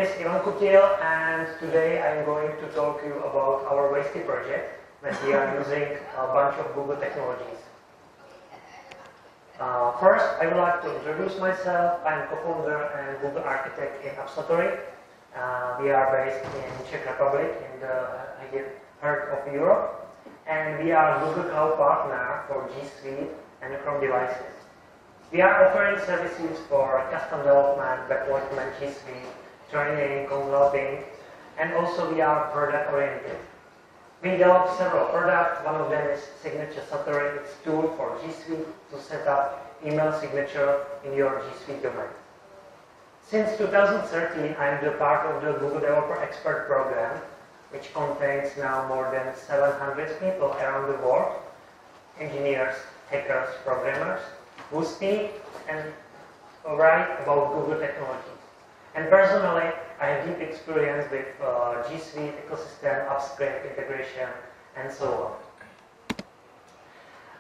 This is Kutil, and today I am going to talk to you about our Wasty project that we are using a bunch of Google technologies. First, I would like to introduce myself. I am co-founder and Google architect in AppSatori. We are based in Czech Republic in the heart of Europe, and we are Google Cloud partner for G Suite and Chrome devices. We are offering services for custom development, deployment, G Suite, training, consulting, and also we are product oriented. We developed several products. One of them is Signature Satori. It's a tool for G Suite to set up email signature in your G Suite domain. Since 2013, I am the part of the Google Developer Expert Program, which contains now more than 700 people around the world, engineers, hackers, programmers, who speak and write about Google technologies. And personally, I have deep experience with G Suite ecosystem, upscale integration, and so on.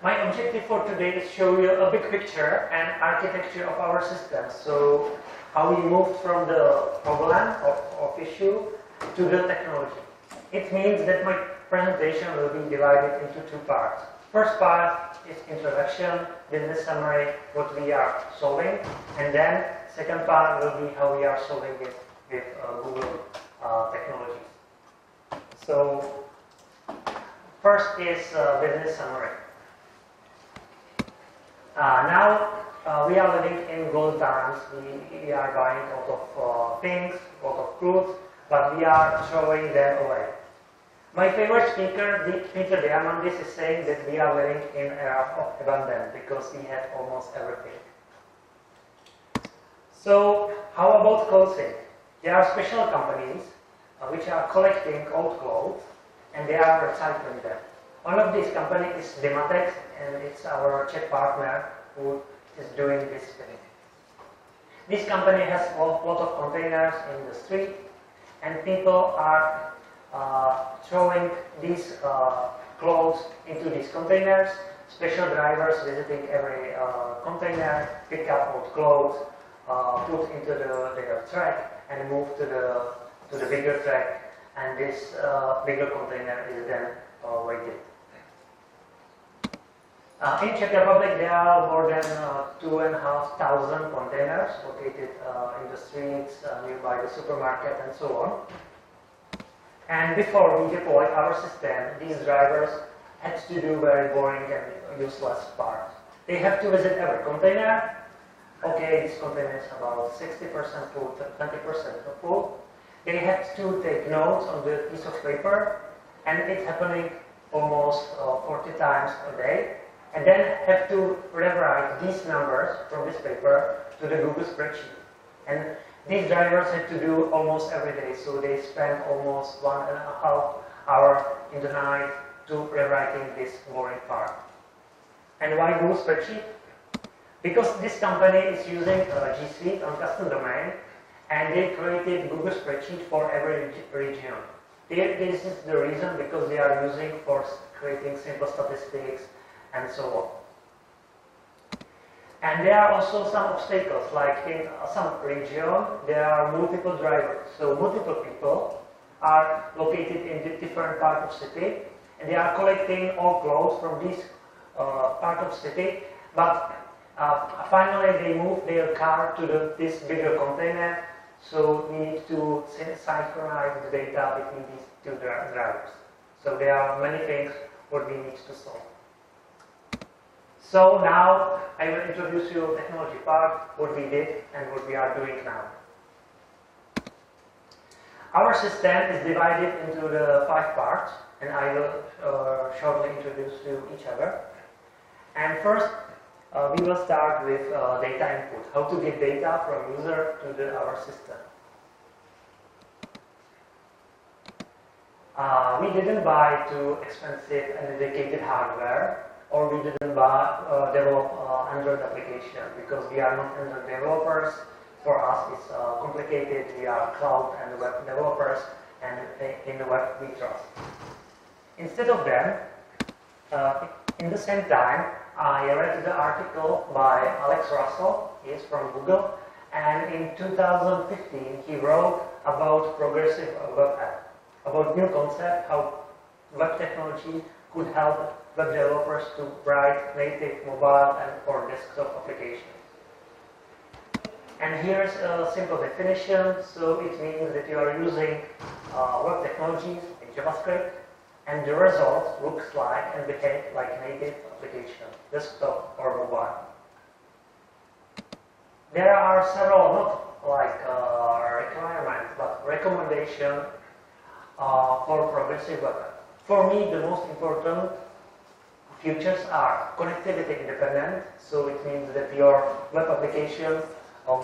My objective for today is to show you a big picture and architecture of our system. So, how we moved from the problem of issue to the technology. It means that my presentation will be divided into two parts. First part is introduction, business summary, what we are solving, and then second part will be how we are solving it with Google technologies. So, first is business summary. Now we are living in gold times. We are buying a lot of things, a lot of clothes, but we are throwing them away. My favorite speaker, Peter Diamandis, is saying that we are living in an era of abundance because we have almost everything. So, how about clothing? There are special companies which are collecting old clothes and they are recycling them. One of these companies is Dematex, and it's our Czech partner who is doing this thing. This company has a lot of containers in the street, and people are throwing these clothes into these containers. Special drivers visiting every container, pick up old clothes, put into their track, and move to the bigger track, and this bigger container is then weighted. In Czech Republic, there are more than 2,500 containers located in the streets, nearby the supermarket, and so on. And before we deploy our system, these drivers had to do very boring and useless parts. They have to visit every container. Okay, this container is about 60% full, 20% full. They have to take notes on the piece of paper, and it's happening almost 40 times a day. And then have to rewrite these numbers from this paper to the Google spreadsheet. And these drivers have to do almost every day, so they spend almost 1.5 hours in the night to rewriting this boring part. And why Google spreadsheet? Because this company is using G Suite on custom domain, and they created Google spreadsheet for every region. This is the reason, because they are using for creating simple statistics and so on. And there are also some obstacles, like in some region, there are multiple drivers. So multiple people are located in the different part of city, and they are collecting all clothes from this part of city, but finally they move their car to this bigger container, so we need to synchronize the data between these two drivers. So there are many things what we need to solve. So now I will introduce you the technology part, what we did and what we are doing now. Our system is divided into the 5 parts, and I will shortly introduce you each other. And first, we will start with data input, how to get data from user to our system. We didn't buy too expensive and dedicated hardware, or we didn't develop Android application, because we are not Android developers. For us, it's complicated. We are cloud and web developers, and in the web we trust. Instead of that, in the same time, I read the article by Alex Russell. He is from Google, And in 2015, he wrote about progressive web app, about new concept how web technology could help web developers to write native mobile and or desktop applications. And here's a simple definition. So it means that you are using web technologies in JavaScript, and the result looks like and behaves like native application, desktop or mobile. There are several, not like requirements, but recommendation for progressive web. For me, the most important features are connectivity independent, so it means that your web application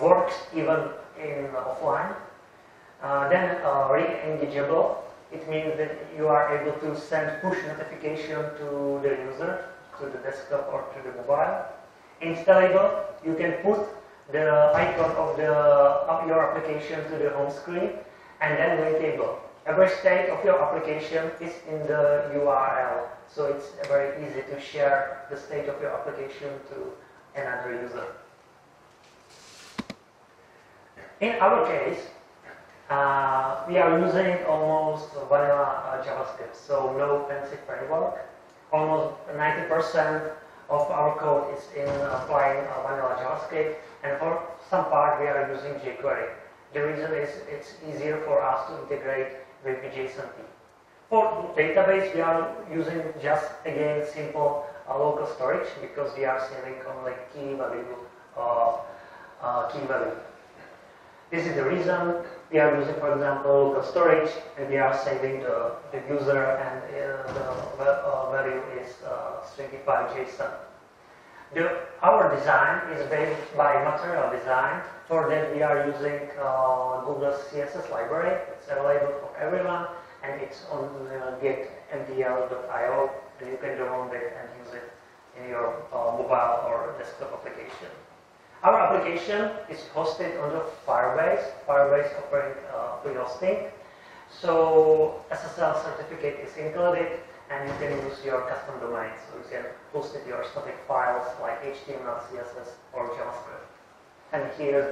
works even in offline. Then re-engageable, it means that you are able to send push notification to the user, to the desktop or to the mobile. Installable, you can put the icon of your application to the home screen. And then waitable. Every state of your application is in the URL, so it's very easy to share the state of your application to another user. In our case, we are using almost vanilla JavaScript, so no fancy framework. Almost 90% of our code is in applying vanilla JavaScript, and for some part we are using jQuery. The reason is it's easier for us to integrate with JSON. For database, we are using just again simple local storage because we are saving only key value. This is the reason we are using, for example, local storage, and we are saving the user, and the value is stringify JSON. Our design is based by material design. For that, we are using Google CSS library. It's available for everyone, and it's on getmdl.io, and you can download it and use it in your mobile or desktop application. Our application is hosted on the Firebase. Firebase offering free hosting. So SSL certificate is included, and you can use your custom domain. So you can host it your static files like HTML, CSS, or JavaScript. And here's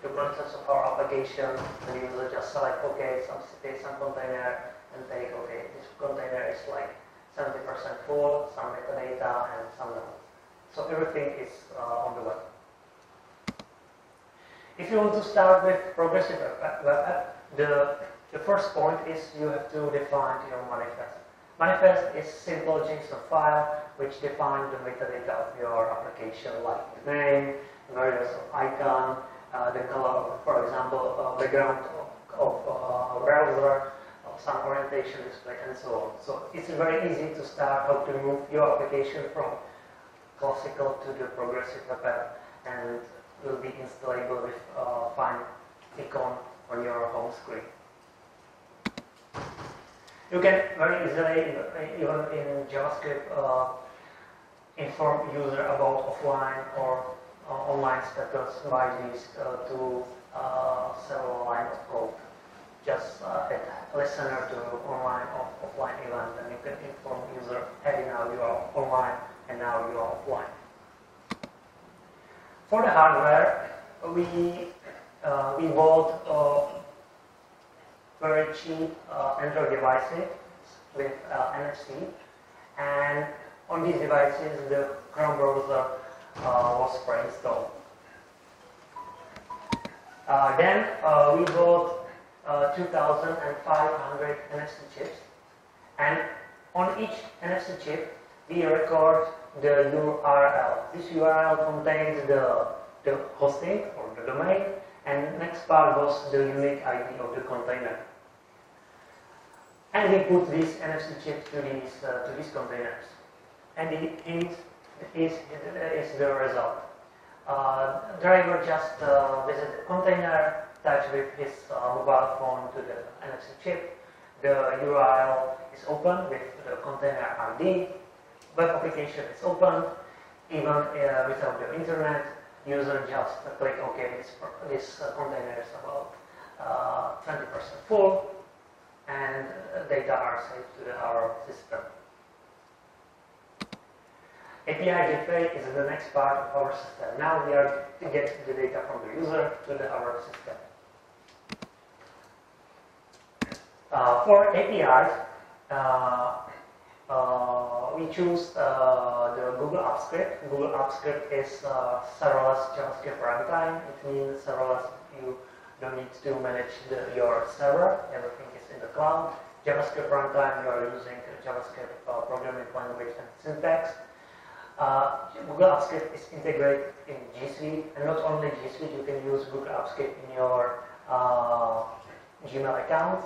the process of our application. The user just select OK, some container, and take OK. This container is like 70% full, some metadata, and some not. So everything is on the web. If you want to start with progressive web app, the first point is you have to define your manifest. Manifest is simple JSON file which defines the metadata of your application, like the name, various icon, the color, for example, background of browser, some orientation display, and so on. So it's very easy to start how to move your application from classical to the progressive web app, and will be installable with fine icon on your home screen. You can very easily, even in JavaScript, inform user about offline or online status by these several lines of code. Just hit listener to online or offline event, and you can inform user, hey, now you are online and now you are offline. For the hardware, we bought very cheap Android devices with NFC, and on these devices the Chrome browser was pre-installed. Then we bought 2,500 NFC chips, and on each NFC chip we record the URL. This URL contains the hosting or the domain, and next part was the unique ID of the container. And we put these NFC chips to these containers, and it is the result. Driver just visits the container, touch with his mobile phone to the NFC chip. The URL is open with the container ID. Web application is open, even without the internet. User just click OK. This container is about 20% full, and data are saved to our system. API gateway is the next part of our system. Now we are to get the data from the user to our system. For APIs, we choose the Google App Script. Google App Script is serverless JavaScript runtime. It means serverless, you don't need to manage your server. Everything is in the cloud. JavaScript runtime, you are using JavaScript programming language and syntax. Google App Script is integrated in G Suite, and not only G Suite, you can use Google App Script in your Gmail account.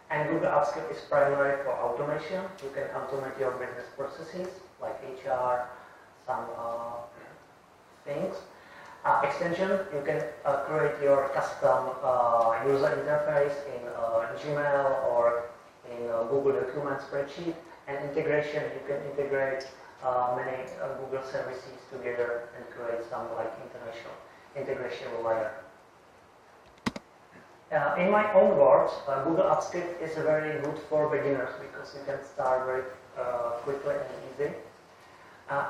And Google App Script is primarily for automation. You can automate your business processes like HR, some things. Extension, you can create your custom user interface in Gmail or in Google document spreadsheet. And integration, you can integrate many Google services together and create some like international integration layer. In my own words, Google App Script is very good for beginners because you can start very quickly and easy.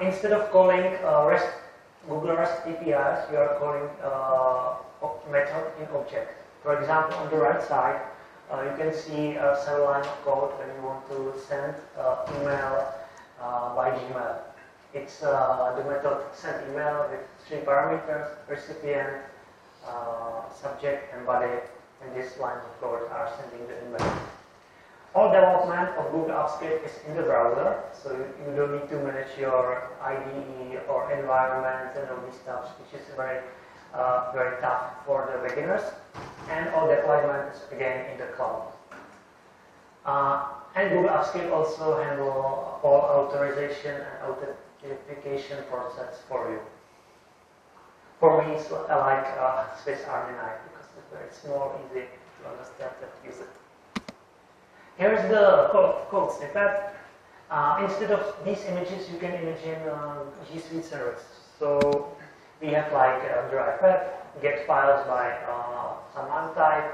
Instead of calling Google REST APIs, you are calling method in object. For example, on the right side, you can see several lines of code when you want to send email by Gmail. It's the method send email with 3 parameters: recipient, subject, and body. And this line of code are sending the email. All development of Google App Script is in the browser, so you don't need to manage your IDE or environment and all these stuff, which is very tough for the beginners. And all deployment is again in the cloud. And Google App Script also handle all authorization and authentication process for you. For me, it's like Swiss Army knife because it's very small, easy to understand and use it. Here's the code snippet. Instead of these images, you can imagine G Suite service. So we have like drive web, get files by some type,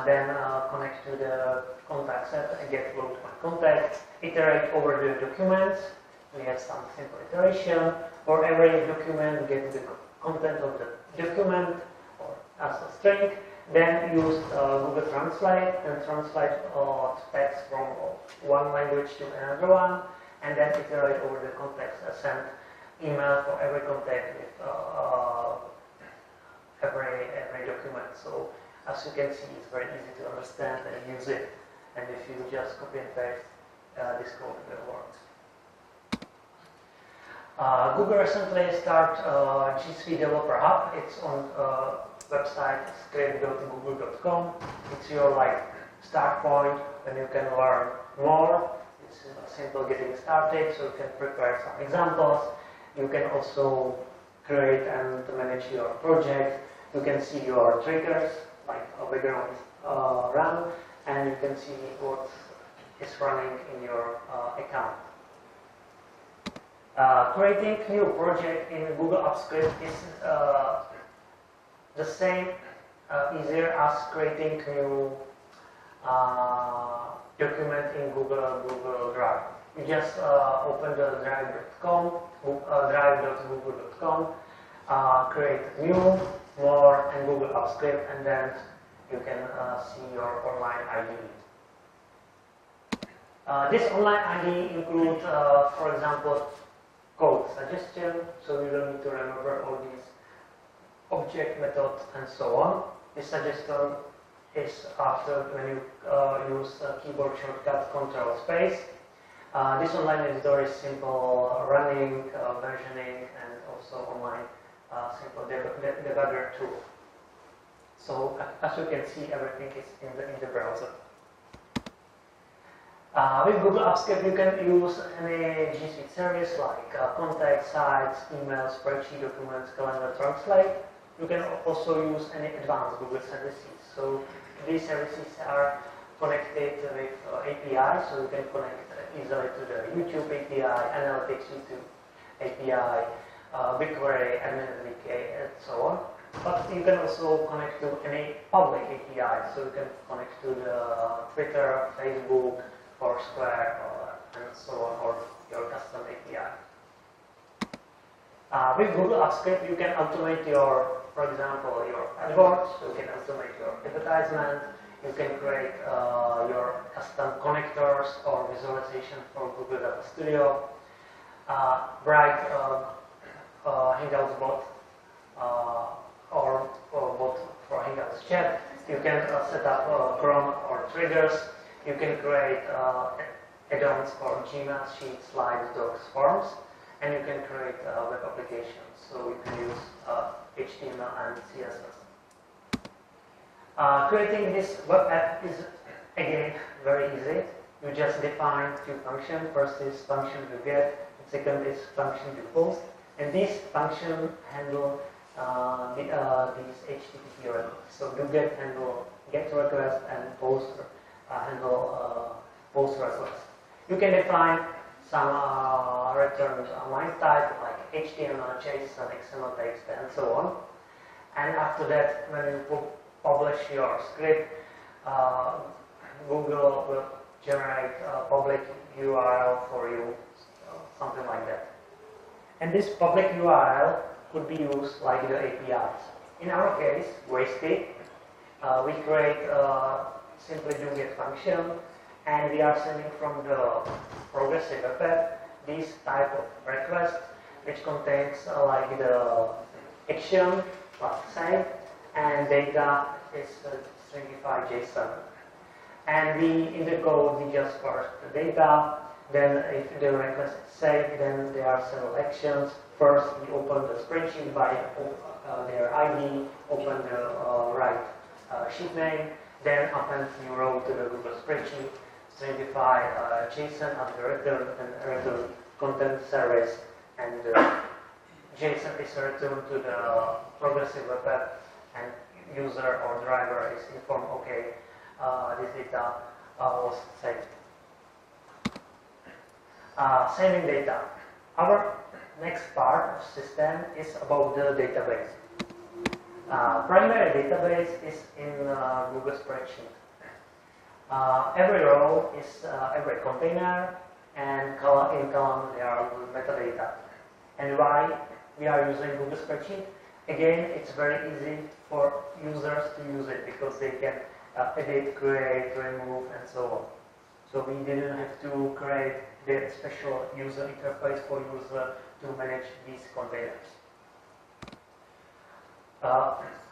then connect to the contact set and get load my contacts, iterate over the documents. We have some simple iteration. For every document, we get the content of the document or as a string. Then use Google Translate and translate text from one language to another one, and then iterate over the context. Send email for every contact with every document. So as you can see, it's very easy to understand and use it. And if you just copy and paste, this code will work. Google recently started G Suite Developer Hub. It's on website script.google.com. It's your like start point when you can learn more. It's simple getting started, so you can prepare some examples. You can also create and manage your project. You can see your triggers like a background run, and you can see what is running in your account. Creating new project in Google App Script is the same easier as creating new document in Google Drive. You just open the drive.com, drive.google.com, create new, more, and Google App Script, and then you can see your online IDE. This online IDE includes, for example, code suggestion, so you don't need to remember all these object methods and so on. This suggestion is after when you use keyboard shortcut Control Space. This online editor is simple running, versioning, and also online simple debugger tool. So as you can see, everything is in the browser. With Google App Script, you can use any G Suite service like contact, sites, email, spreadsheet, documents, calendar, translate. You can also use any advanced Google services. So these services are connected with API, so you can connect easily to the YouTube API, Analytics YouTube API, BigQuery, AdminAPI, and so on. But you can also connect to any public API, so you can connect to the Twitter, Facebook, Foursquare, and so on, or your custom API. With Google Apps Script, you can automate your, for example, your AdWords, you can automate your advertisement, you can create your custom connectors or visualization for Google Data Studio, write Hangouts bot or bot for Hangouts chat. You can set up Chrome or triggers. You can create add-ons for Gmail, Sheets, Slides, Docs, Forms, and you can create web applications. So you can use HTML and CSS. Creating this web app is again very easy. You just define two functions. First is function to get, and second is function to post. And these functions handle these HTTP requests. So do get handle get request and post handle post request. You can define some return line type like HTML, JSON, XML text, and so on. And after that, when you publish your script, Google will generate a public URL for you, something like that. And this public URL could be used like the APIs. In our case, Wasted, we create simply do get function, and we are sending from the progressive web app this type of request, which contains like the action, like save, and data is stringified JSON. And in the code, we just parse the data. Then if the request is saved, then there are several actions. First, we open the spreadsheet by their ID, open the right sheet name, then append new row to the Google spreadsheet, stringify JSON at the return, and return content service, and JSON is returned to the progressive web app, and user or driver is informed, okay, this data was saved. Saving data. Our next part of system is about the database. Primary database is in Google Spreadsheet. Every row is every container, and in column there are metadata. And why we are using Google Spreadsheet? Again, it's very easy for users to use it because they can edit, create, remove, and so on. So we didn't have to create the special user interface for user to manage these containers.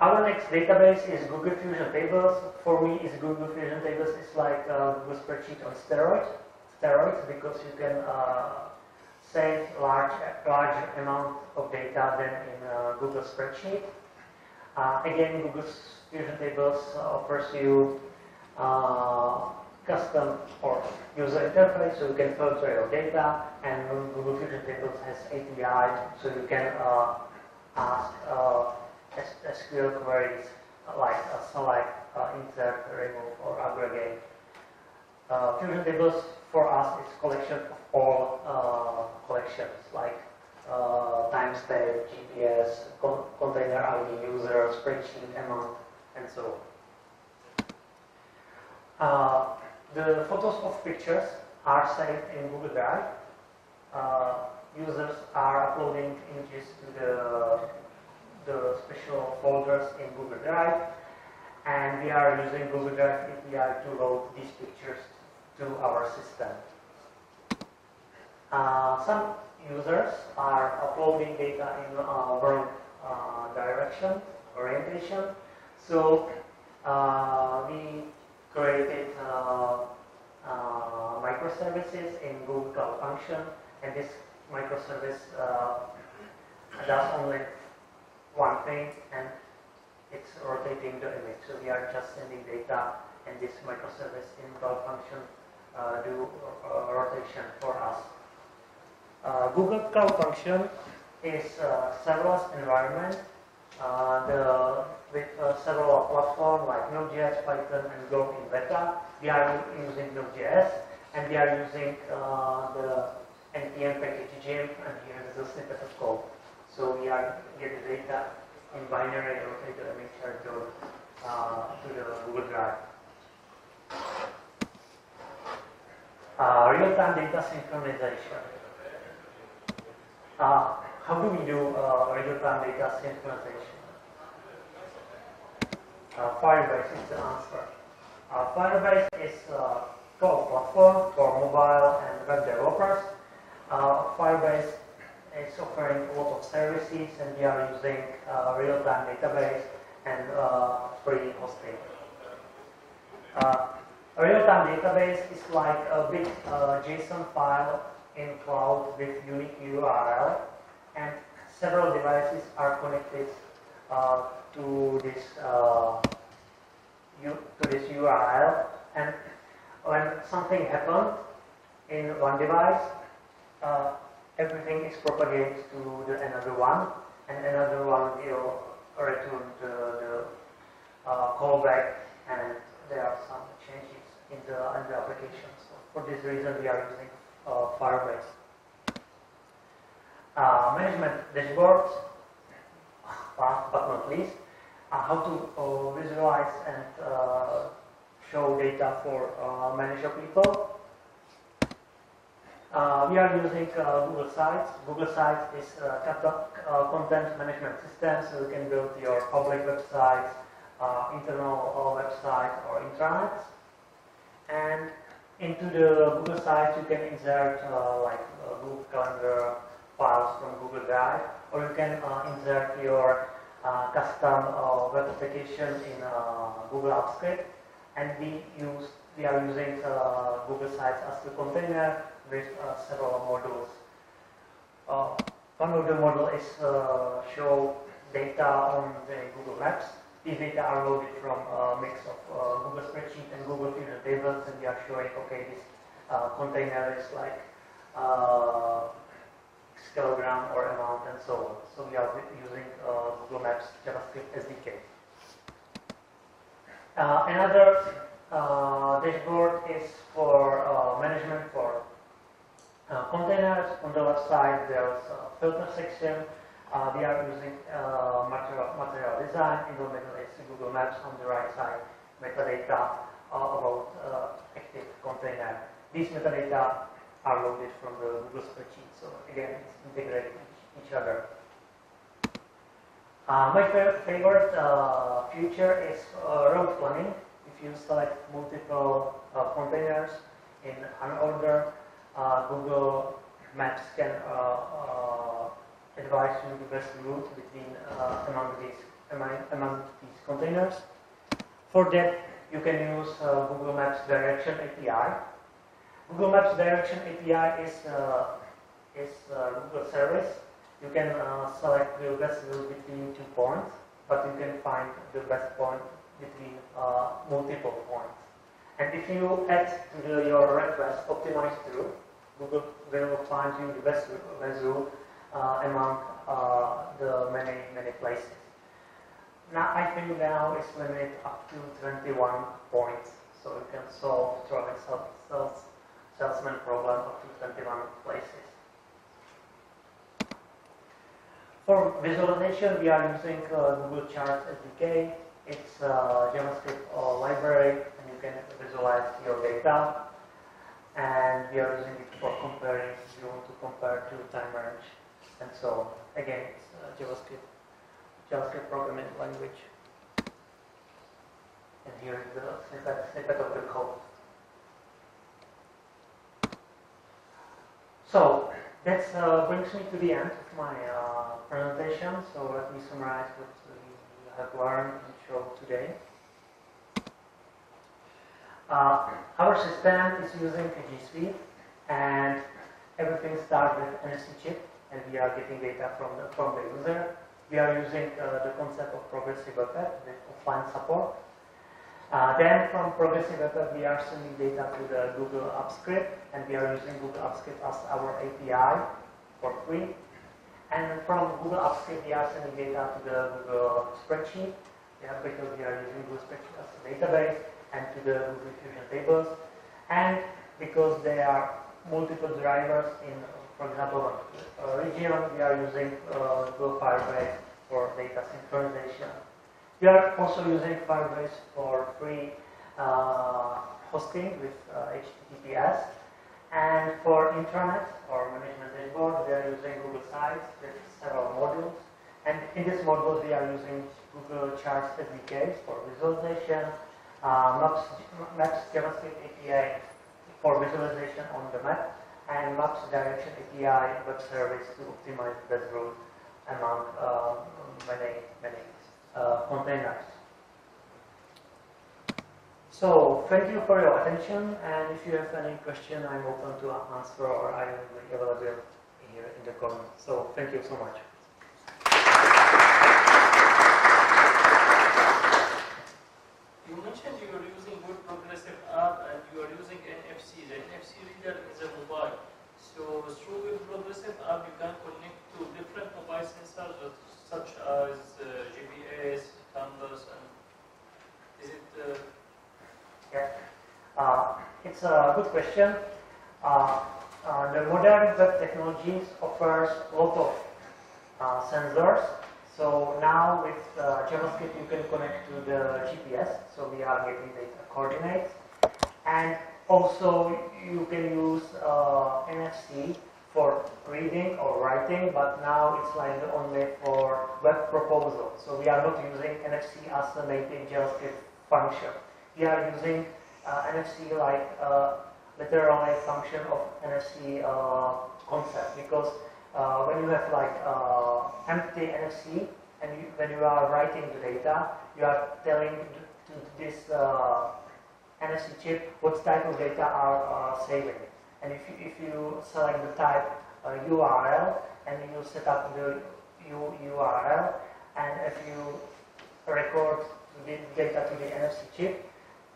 Our next database is Google Fusion Tables. For me, Google Fusion Tables is like Google Spreadsheet on steroids because you can save large amount of data than in Google Spreadsheet. Again, Google Fusion Tables offers you custom or user interface, so you can filter your data, and Google Fusion Tables has API, so you can ask SQL queries like select, insert, remove, or aggregate. Fusion Tables for us is collection of all collections like timestamp, GPS, container ID, user, spreadsheet, amount, and so on. The photos of pictures are saved in Google Drive. Users are uploading images to the special folders in Google Drive, and we are using Google Drive API to load these pictures to our system. Some users are uploading data in wrong direction, orientation, so we created microservices in Google Cloud Function, and this microservice does only one thing, and it's rotating the image. So we are just sending data, and this microservice in Cloud Function do rotation for us. Google Cloud Function is a serverless environment with several platforms like Node.js, Python, and Go in beta. We are using Node.js, and we are using the npm package gem, and here is a snippet of code. So we are getting data in binary, rotate the image to the Google Drive. Real-time data synchronization. how do we do real-time data synchronization? Firebase is the answer. Firebase is a cloud platform for mobile and web developers. Firebase is offering a lot of services, and we are using real-time database and free hosting. A real-time database is like a big JSON file in cloud with unique URL, and several devices are connected to this URL. And when something happens in one device, everything is propagated to the another one, and another one will return the callback, and there are some changes in the application. So for this reason, we are using Firebase. Management dashboards, last but not least, how to visualize and show data for manager people. We are using Google Sites. Google Sites is a content management system, so you can build your public websites, internal websites, or intranets. And into the Google Sites, you can insert Google Calendar files from Google Drive, or you can insert your custom web application in Google AppScript. And we are using Google Sites as the container with several modules. One of the modules is show data on the Google Maps. These data are loaded from a mix of Google Spreadsheet and Google Fusion tables, and we are showing, okay, this container is like kilogram or amount and so on. So we are using Google Maps JavaScript SDK. Another dashboard is for management for containers. On the left side, there's a filter section. We are using material design. In the middle is Google Maps. On the right side, metadata about active container. These metadata are loaded from the Google Spreadsheet. So again, it's integrated each other. My favorite feature is route planning. If you select multiple containers in an order, Google Maps can advise you the best route between among these containers. For that, you can use Google Maps Direction API. Google Maps Direction API is Google service. You can select the best route between 2 points, but you can find the best point between multiple points. And if you add to your request optimized route, Google will find you the best route among the many places. Now I think now is limited up to 21 points, so you can solve traffic salesman problem up to 21 places. For visualization, we are using Google Charts SDK. It's a JavaScript library, and you can visualize your data. And we are using it for comparing if you want to compare to time range. And so, again, it's JavaScript programming language. And here is the snippet of the code. So, that brings me to the end of my presentation. So let me summarize what we have learned and showed today. Our system is using a G Suite, and everything starts with NFC chip, and we are getting data from the user. We are using the concept of progressive web app with offline support. Then from progressive web app, we are sending data to the Google AppScript, and we are using Google AppScript as our API for free. And from Google AppScript, we are sending data to the Google Spreadsheet, because we are using Google Spreadsheet as a database, and to the Google Fusion tables. And because there are multiple drivers in, for example, region, we are using Google Firebase for data synchronization. We are also using Firebase for free hosting with HTTPS. And for intranet or management dashboard, we are using Google Sites with several modules. And in these modules, we are using Google Charts SDKs for visualization, Maps JavaScript API for visualization on the map, and Maps Direction API web service to optimize best route among many containers. So thank you for your attention, and if you have any question, I'm open to answer, or I will be available here in the corner. So thank you so much. You mentioned you are using good progressive app and you are using NFC. The NFC reader is a mobile. So through good progressive app, you can connect to different mobile sensors such as GPS, cameras, and is it? Yeah, it's a good question. The modern web technologies offers a lot of sensors. So now with JavaScript you can connect to the GPS, so we are getting the coordinates. And also you can use NFC for reading or writing, but now it's like only for web proposal. So we are not using NFC as a native JavaScript function. We are using NFC like literally function of NFC concept, because when you have like empty NFC and when you are writing the data, you are telling to this NFC chip what type of data are saving. And if you select the type URL and you set up the URL, and if you record the data to the NFC chip,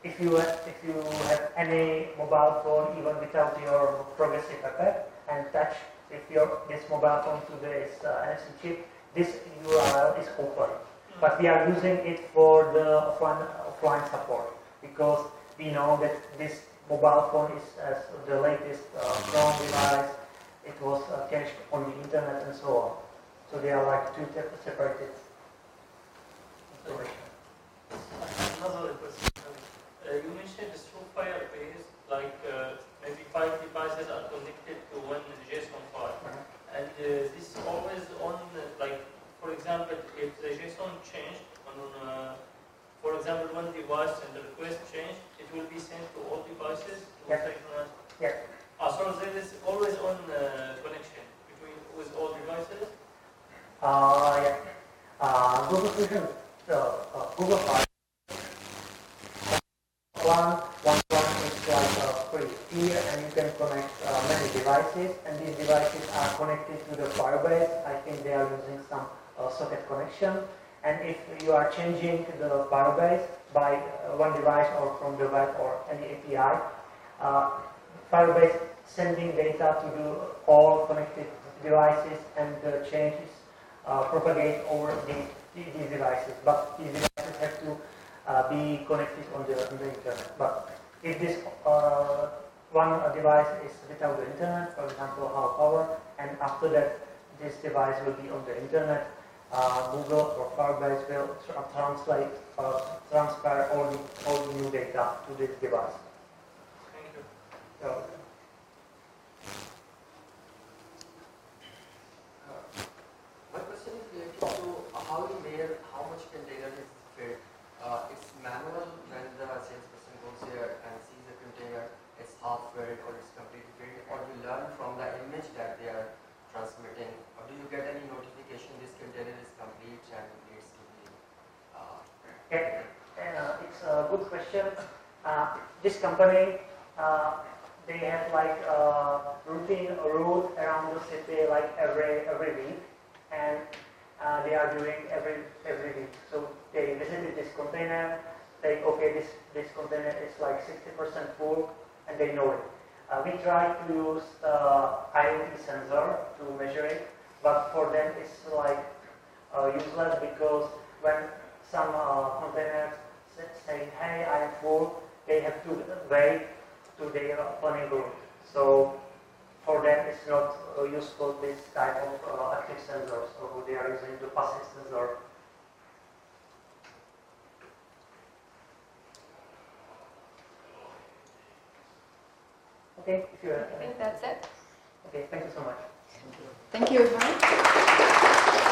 if you have any mobile phone even without your progressive effect and touch this mobile phone to this NFC chip, this URL is open. But we are using it for the offline support, because we know that this mobile phone is as the latest Chrome device. It was cached on the internet and so on. So they are like two separated information. Another question. You mentioned this through Firebase, like maybe 5 devices are connected to one JSON file. And this always on, like, for example, if the JSON changed on, for example, one device and the request changed, it will be sent to all devices? Yeah. So there is always on connection with all devices? Yeah. Google Fusion, Google File. One is like free here, and you can connect many devices, and these devices are connected to the Firebase. I think they are using some socket connection, and if you are changing the Firebase by one device or from the web or any API, Firebase sending data to the all connected devices, and the changes propagate over these devices. But these devices have to be connected on the internet. But if this one device is without the internet, for example, half hour, and after that this device will be on the internet, Google or Firebase will translate transfer all the new data to this device. Thank you. So, my question is related to how you measure how much container is filled. It's manual when the salesperson goes here and sees the container, it's half filled or it's completely filled, or you learn from the image that they are transmitting, or do you get any notification this container is complete and needs to be it's a good question. This company, they have like a routine route around the city like every week, and they are doing every week. So they visited this container, they this container is like 60% full, and they know it. We try to use IoT sensor to measure it, but for them it's like useless, because when some containers say, hey, I'm full, they have to wait to their planning route. So for them it's not useful, this type of active sensors, so they are using the passive sensor. Okay, if you're, I think that's it. okay, thank you so much. Thank you, everyone.